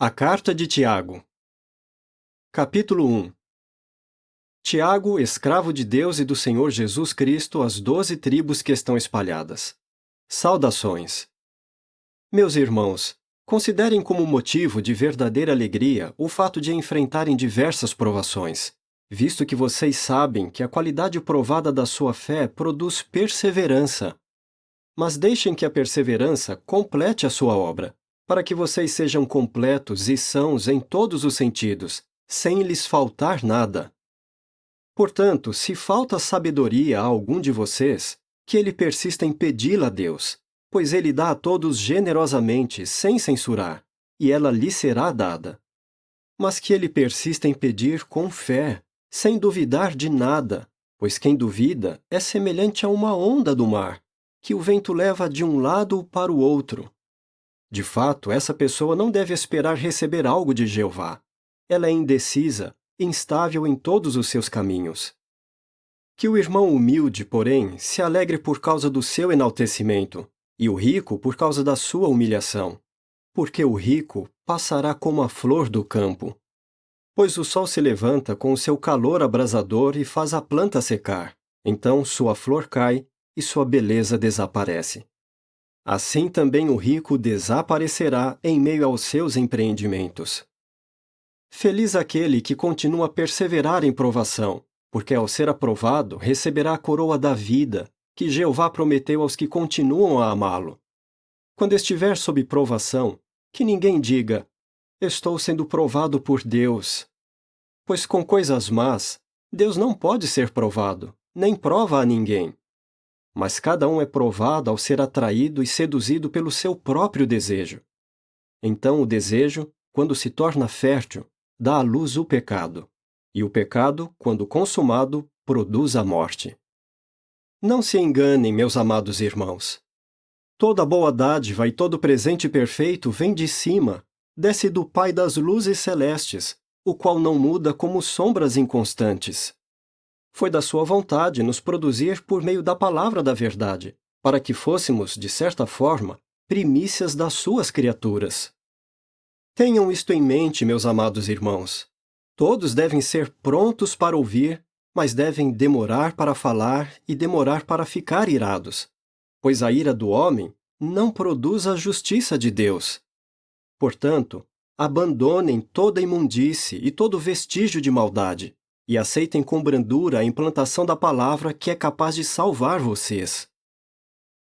A Carta de Tiago. Capítulo 1. Tiago, escravo de Deus e do Senhor Jesus Cristo, às 12 tribos que estão espalhadas. Saudações. Meus irmãos, considerem como motivo de verdadeira alegria o fato de enfrentarem diversas provações, visto que vocês sabem que a qualidade provada da sua fé produz perseverança. Mas deixem que a perseverança complete a sua obra, para que vocês sejam completos e sãos em todos os sentidos, sem lhes faltar nada. Portanto, se falta sabedoria a algum de vocês, que ele persista em pedi-la a Deus, pois ele dá a todos generosamente, sem censurar, e ela lhe será dada. Mas que ele persista em pedir com fé, sem duvidar de nada, pois quem duvida é semelhante a uma onda do mar, que o vento leva de um lado para o outro. De fato, essa pessoa não deve esperar receber algo de Jeová. Ela é indecisa, instável em todos os seus caminhos. Que o irmão humilde, porém, se alegre por causa do seu enaltecimento, e o rico por causa da sua humilhação. Porque o rico passará como a flor do campo. Pois o sol se levanta com o seu calor abrasador e faz a planta secar. Então sua flor cai e sua beleza desaparece. Assim também o rico desaparecerá em meio aos seus empreendimentos. Feliz aquele que continua a perseverar em provação, porque ao ser aprovado receberá a coroa da vida, que Jeová prometeu aos que continuam a amá-lo. Quando estiver sob provação, que ninguém diga, estou sendo provado por Deus. Pois com coisas más, Deus não pode ser provado, nem prova a ninguém. Mas cada um é provado ao ser atraído e seduzido pelo seu próprio desejo. Então o desejo, quando se torna fértil, dá à luz o pecado. E o pecado, quando consumado, produz a morte. Não se enganem, meus amados irmãos. Toda boa dádiva e todo presente perfeito vem de cima, desce do Pai das luzes celestes, o qual não muda como sombras inconstantes. Foi da sua vontade nos produzir por meio da palavra da verdade, para que fôssemos, de certa forma, primícias das suas criaturas. Tenham isto em mente, meus amados irmãos. Todos devem ser prontos para ouvir, mas devem demorar para falar e demorar para ficar irados, pois a ira do homem não produz a justiça de Deus. Portanto, abandonem toda imundície e todo vestígio de maldade, e aceitem com brandura a implantação da palavra que é capaz de salvar vocês.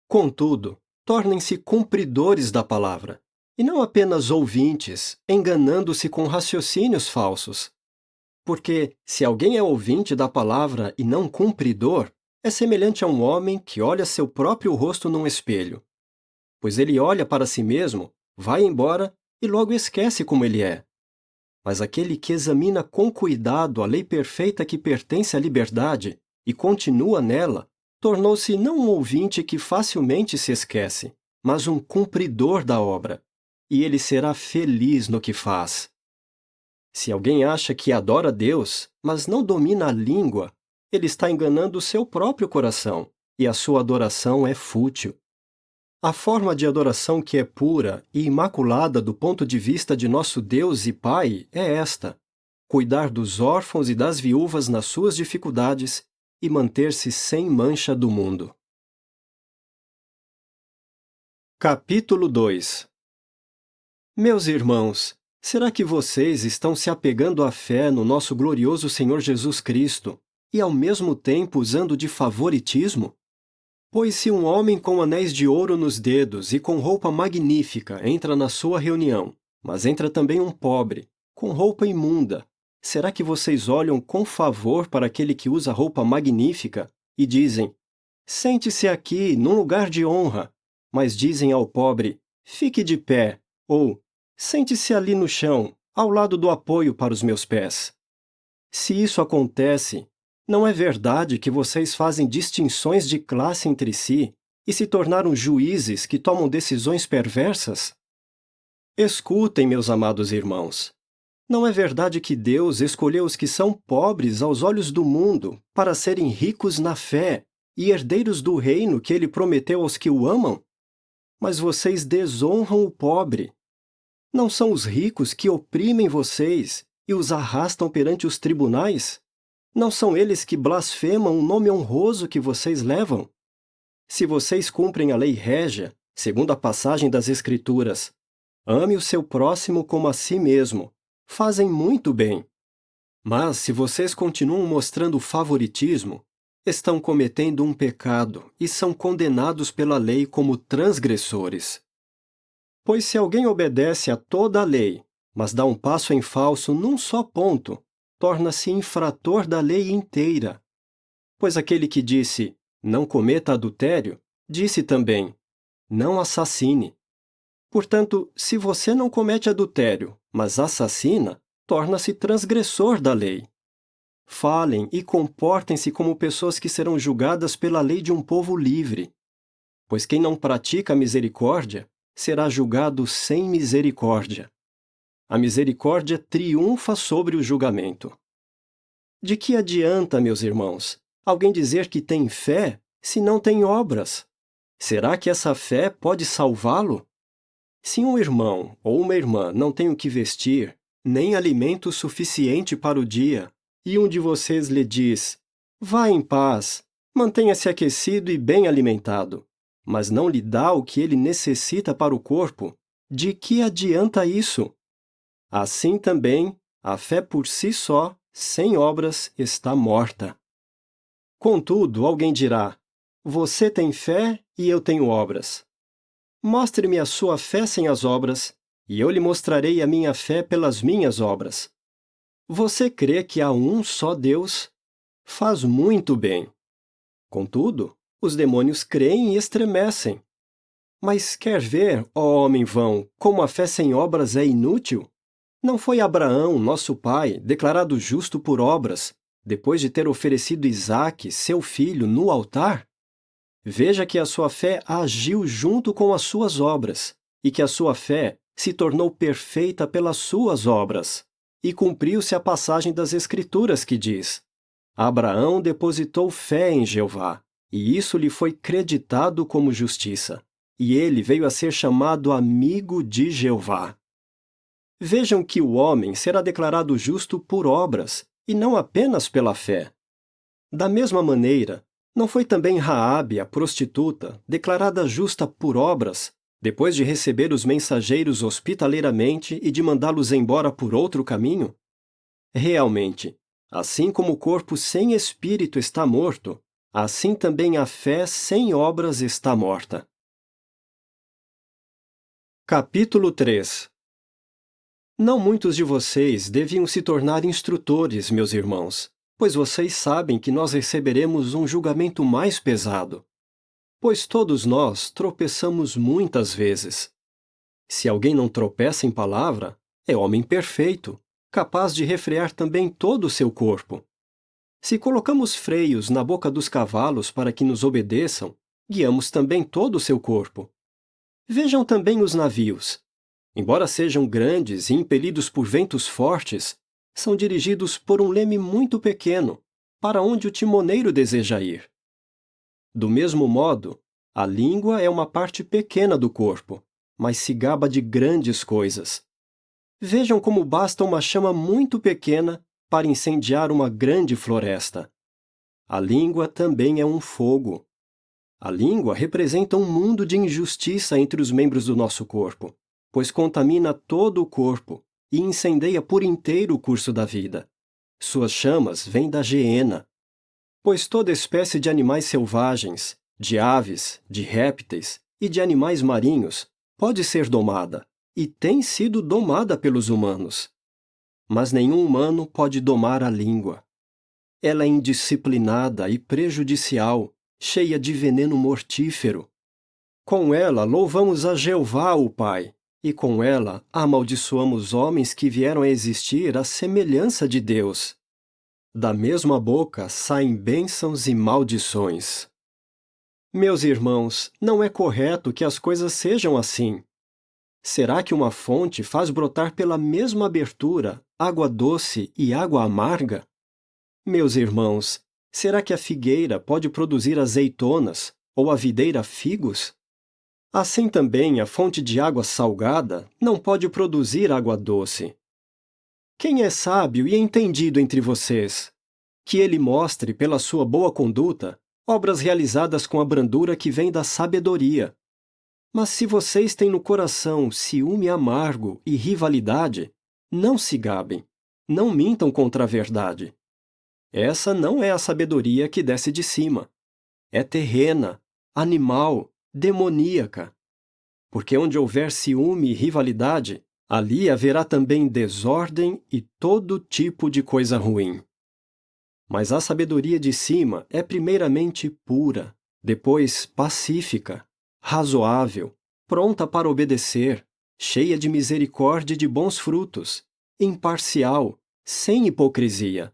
Contudo, tornem-se cumpridores da palavra, e não apenas ouvintes, enganando-se com raciocínios falsos. Porque, se alguém é ouvinte da palavra e não cumpridor, é semelhante a um homem que olha seu próprio rosto num espelho. Pois ele olha para si mesmo, vai embora e logo esquece como ele é. Mas aquele que examina com cuidado a lei perfeita que pertence à liberdade e continua nela, tornou-se não um ouvinte que facilmente se esquece, mas um cumpridor da obra, e ele será feliz no que faz. Se alguém acha que adora Deus, mas não domina a língua, ele está enganando o seu próprio coração, e a sua adoração é fútil. A forma de adoração que é pura e imaculada do ponto de vista de nosso Deus e Pai é esta: cuidar dos órfãos e das viúvas nas suas dificuldades e manter-se sem mancha do mundo. Capítulo 2. Meus irmãos, será que vocês estão se apegando à fé no nosso glorioso Senhor Jesus Cristo e ao mesmo tempo usando de favoritismo? Pois se um homem com anéis de ouro nos dedos e com roupa magnífica entra na sua reunião, mas entra também um pobre, com roupa imunda, será que vocês olham com favor para aquele que usa roupa magnífica e dizem, sente-se aqui, num lugar de honra, mas dizem ao pobre, fique de pé, ou sente-se ali no chão, ao lado do apoio para os meus pés? Se isso acontece, não é verdade que vocês fazem distinções de classe entre si e se tornaram juízes que tomam decisões perversas? Escutem, meus amados irmãos. Não é verdade que Deus escolheu os que são pobres aos olhos do mundo para serem ricos na fé e herdeiros do reino que ele prometeu aos que o amam? Mas vocês desonram o pobre. Não são os ricos que oprimem vocês e os arrastam perante os tribunais? Não são eles que blasfemam o nome honroso que vocês levam? Se vocês cumprem a lei régia, segundo a passagem das Escrituras, ame o seu próximo como a si mesmo, fazem muito bem. Mas se vocês continuam mostrando favoritismo, estão cometendo um pecado e são condenados pela lei como transgressores. Pois se alguém obedece a toda a lei, mas dá um passo em falso num só ponto, torna-se infrator da lei inteira. Pois aquele que disse, não cometa adultério, disse também, não assassine. Portanto, se você não comete adultério, mas assassina, torna-se transgressor da lei. Falem e comportem-se como pessoas que serão julgadas pela lei de um povo livre. Pois quem não pratica a misericórdia será julgado sem misericórdia. A misericórdia triunfa sobre o julgamento. De que adianta, meus irmãos, alguém dizer que tem fé se não tem obras? Será que essa fé pode salvá-lo? Se um irmão ou uma irmã não tem o que vestir, nem alimento suficiente para o dia, e um de vocês lhe diz, vá em paz, mantenha-se aquecido e bem alimentado, mas não lhe dá o que ele necessita para o corpo, de que adianta isso? Assim também, a fé por si só, sem obras, está morta. Contudo, alguém dirá, você tem fé e eu tenho obras. Mostre-me a sua fé sem as obras, e eu lhe mostrarei a minha fé pelas minhas obras. Você crê que há um só Deus? Faz muito bem. Contudo, os demônios creem e estremecem. Mas quer ver, ó homem vão, como a fé sem obras é inútil? Não foi Abraão, nosso pai, declarado justo por obras, depois de ter oferecido Isaque, seu filho, no altar? Veja que a sua fé agiu junto com as suas obras, e que a sua fé se tornou perfeita pelas suas obras. E cumpriu-se a passagem das Escrituras que diz: Abraão depositou fé em Jeová, e isso lhe foi creditado como justiça, e ele veio a ser chamado amigo de Jeová. Vejam que o homem será declarado justo por obras, e não apenas pela fé. Da mesma maneira, não foi também Raabe, a prostituta, declarada justa por obras, depois de receber os mensageiros hospitaleiramente e de mandá-los embora por outro caminho? Realmente, assim como o corpo sem espírito está morto, assim também a fé sem obras está morta. Capítulo 3. Não muitos de vocês deviam se tornar instrutores, meus irmãos, pois vocês sabem que nós receberemos um julgamento mais pesado. Pois todos nós tropeçamos muitas vezes. Se alguém não tropeça em palavra, é homem perfeito, capaz de refrear também todo o seu corpo. Se colocamos freios na boca dos cavalos para que nos obedeçam, guiamos também todo o seu corpo. Vejam também os navios. Embora sejam grandes e impelidos por ventos fortes, são dirigidos por um leme muito pequeno, para onde o timoneiro deseja ir. Do mesmo modo, a língua é uma parte pequena do corpo, mas se gaba de grandes coisas. Vejam como basta uma chama muito pequena para incendiar uma grande floresta. A língua também é um fogo. A língua representa um mundo de injustiça entre os membros do nosso corpo, pois contamina todo o corpo e incendeia por inteiro o curso da vida. Suas chamas vêm da geena. Pois toda espécie de animais selvagens, de aves, de répteis e de animais marinhos pode ser domada, e tem sido domada pelos humanos. Mas nenhum humano pode domar a língua. Ela é indisciplinada e prejudicial, cheia de veneno mortífero. Com ela louvamos a Jeová, o Pai, e com ela amaldiçoamos homens que vieram a existir à semelhança de Deus. Da mesma boca saem bênçãos e maldições. Meus irmãos, não é correto que as coisas sejam assim. Será que uma fonte faz brotar pela mesma abertura água doce e água amarga? Meus irmãos, será que a figueira pode produzir azeitonas ou a videira figos? Assim também a fonte de água salgada não pode produzir água doce. Quem é sábio e entendido entre vocês? Que ele mostre, pela sua boa conduta, obras realizadas com a brandura que vem da sabedoria. Mas se vocês têm no coração ciúme amargo e rivalidade, não se gabem, não mintam contra a verdade. Essa não é a sabedoria que desce de cima. É terrena, animal, demoníaca. Porque onde houver ciúme e rivalidade, ali haverá também desordem e todo tipo de coisa ruim. Mas a sabedoria de cima é primeiramente pura, depois pacífica, razoável, pronta para obedecer, cheia de misericórdia e de bons frutos, imparcial, sem hipocrisia.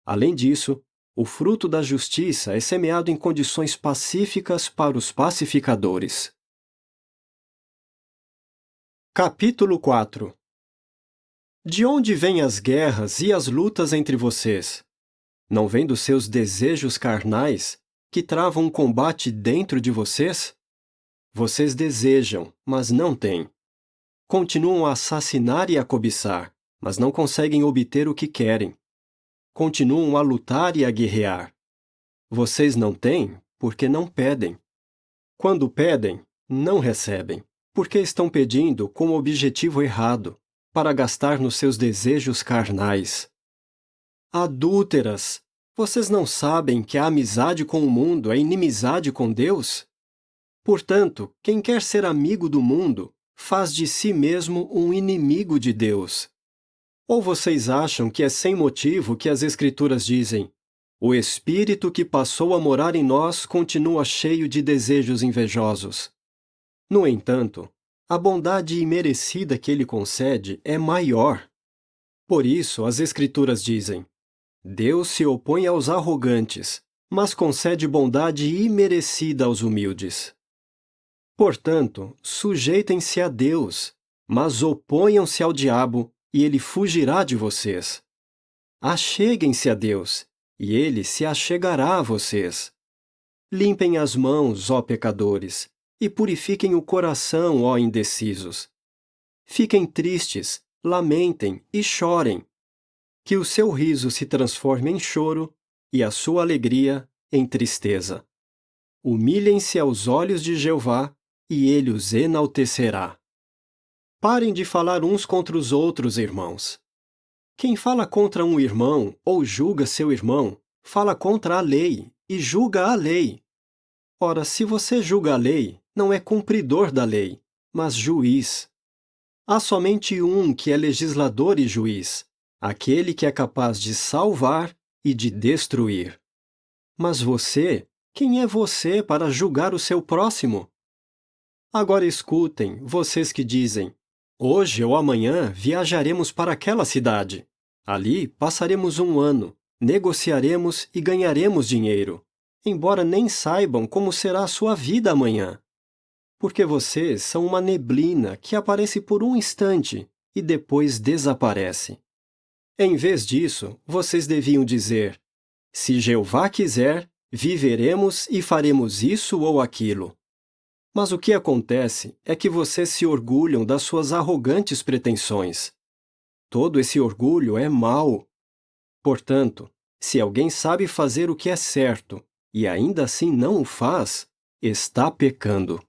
Além disso, o fruto da justiça é semeado em condições pacíficas para os pacificadores. Capítulo 4. De onde vêm as guerras e as lutas entre vocês? Não vem dos seus desejos carnais, que travam um combate dentro de vocês? Vocês desejam, mas não têm. Continuam a assassinar e a cobiçar, mas não conseguem obter o que querem. Continuam a lutar e a guerrear. Vocês não têm, porque não pedem. Quando pedem, não recebem, porque estão pedindo com o objetivo errado, para gastar nos seus desejos carnais. Adúlteras! Vocês não sabem que a amizade com o mundo é inimizade com Deus? Portanto, quem quer ser amigo do mundo, faz de si mesmo um inimigo de Deus. Ou vocês acham que é sem motivo que as Escrituras dizem: o Espírito que passou a morar em nós continua cheio de desejos invejosos? No entanto, a bondade imerecida que ele concede é maior. Por isso, as Escrituras dizem: Deus se opõe aos arrogantes, mas concede bondade imerecida aos humildes. Portanto, sujeitem-se a Deus, mas oponham-se ao diabo, e ele fugirá de vocês. Acheguem-se a Deus, e ele se achegará a vocês. Limpem as mãos, ó pecadores, e purifiquem o coração, ó indecisos. Fiquem tristes, lamentem e chorem. Que o seu riso se transforme em choro e a sua alegria em tristeza. Humilhem-se aos olhos de Jeová, e ele os enaltecerá. Parem de falar uns contra os outros, irmãos. Quem fala contra um irmão ou julga seu irmão, fala contra a lei e julga a lei. Ora, se você julga a lei, não é cumpridor da lei, mas juiz. Há somente um que é legislador e juiz, aquele que é capaz de salvar e de destruir. Mas você, quem é você para julgar o seu próximo? Agora escutem, vocês que dizem: hoje ou amanhã viajaremos para aquela cidade. Ali passaremos um ano, negociaremos e ganharemos dinheiro, embora nem saibam como será a sua vida amanhã. Porque vocês são uma neblina que aparece por um instante e depois desaparece. Em vez disso, vocês deviam dizer: se Jeová quiser, viveremos e faremos isso ou aquilo. Mas o que acontece é que vocês se orgulham das suas arrogantes pretensões. Todo esse orgulho é mau. Portanto, se alguém sabe fazer o que é certo e ainda assim não o faz, está pecando.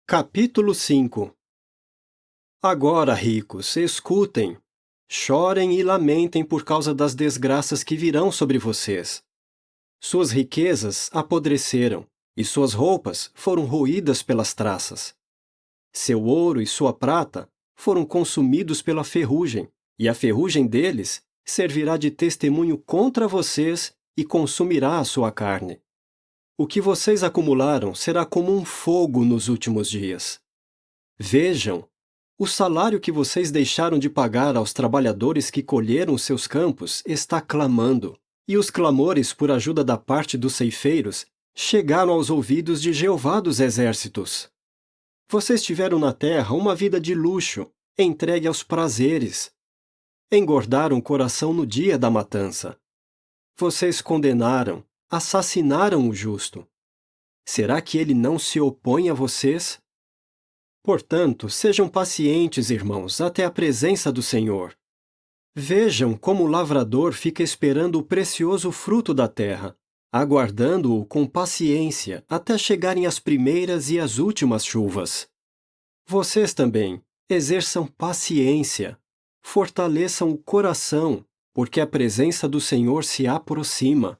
Capítulo 5. Agora, ricos, escutem. Chorem e lamentem por causa das desgraças que virão sobre vocês. Suas riquezas apodreceram, e suas roupas foram roídas pelas traças. Seu ouro e sua prata foram consumidos pela ferrugem, e a ferrugem deles servirá de testemunho contra vocês e consumirá a sua carne. O que vocês acumularam será como um fogo nos últimos dias. Vejam, o salário que vocês deixaram de pagar aos trabalhadores que colheram seus campos está clamando. E os clamores por ajuda da parte dos ceifeiros chegaram aos ouvidos de Jeová dos Exércitos. Vocês tiveram na terra uma vida de luxo, entregue aos prazeres. Engordaram o coração no dia da matança. Vocês condenaram, assassinaram o justo. será que ele não se opõe a vocês? Portanto, sejam pacientes, irmãos, até a presença do Senhor. Vejam como o lavrador fica esperando o precioso fruto da terra, aguardando-o com paciência até chegarem as primeiras e as últimas chuvas. Vocês também exerçam paciência, fortaleçam o coração, porque a presença do Senhor se aproxima.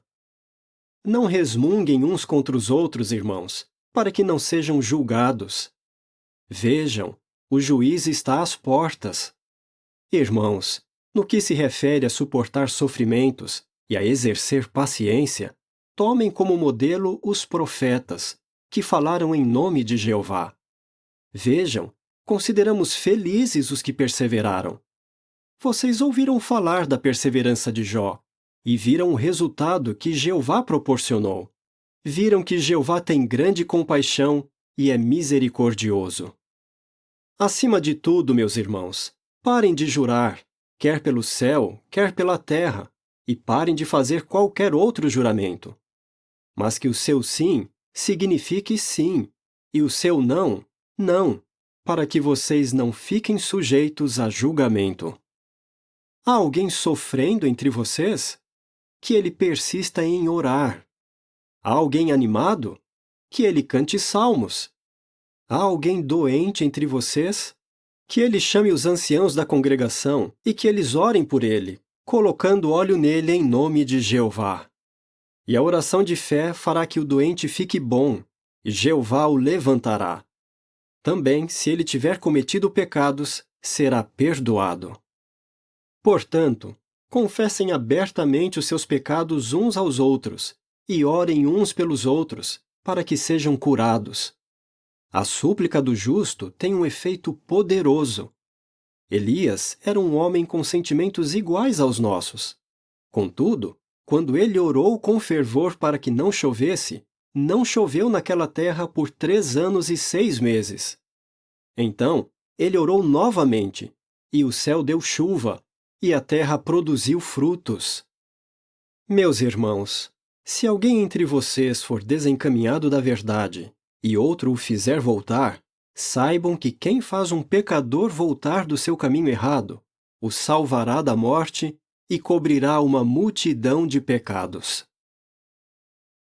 Não resmunguem uns contra os outros, irmãos, para que não sejam julgados. Vejam, o juiz está às portas. Irmãos, no que se refere a suportar sofrimentos e a exercer paciência, tomem como modelo os profetas, que falaram em nome de Jeová. Vejam, consideramos felizes os que perseveraram. Vocês ouviram falar da perseverança de Jó e viram o resultado que Jeová proporcionou. Viram que Jeová tem grande compaixão e é misericordioso. Acima de tudo, meus irmãos, parem de jurar, quer pelo céu, quer pela terra, e parem de fazer qualquer outro juramento. Mas que o seu sim signifique sim, e o seu não, não, para que vocês não fiquem sujeitos a julgamento. Há alguém sofrendo entre vocês? Que ele persista em orar. Há alguém animado? Que ele cante salmos. Há alguém doente entre vocês? Que ele chame os anciãos da congregação e que eles orem por ele, colocando óleo nele em nome de Jeová. E a oração de fé fará que o doente fique bom, e Jeová o levantará. Também, se ele tiver cometido pecados, será perdoado. Portanto, confessem abertamente os seus pecados uns aos outros, e orem uns pelos outros, para que sejam curados. A súplica do justo tem um efeito poderoso. Elias era um homem com sentimentos iguais aos nossos. Contudo, quando ele orou com fervor para que não chovesse, não choveu naquela terra por 3 anos e 6 meses. Então, ele orou novamente, e o céu deu chuva, e a terra produziu frutos. Meus irmãos, se alguém entre vocês for desencaminhado da verdade, e outro o fizer voltar, saibam que quem faz um pecador voltar do seu caminho errado, o salvará da morte e cobrirá uma multidão de pecados.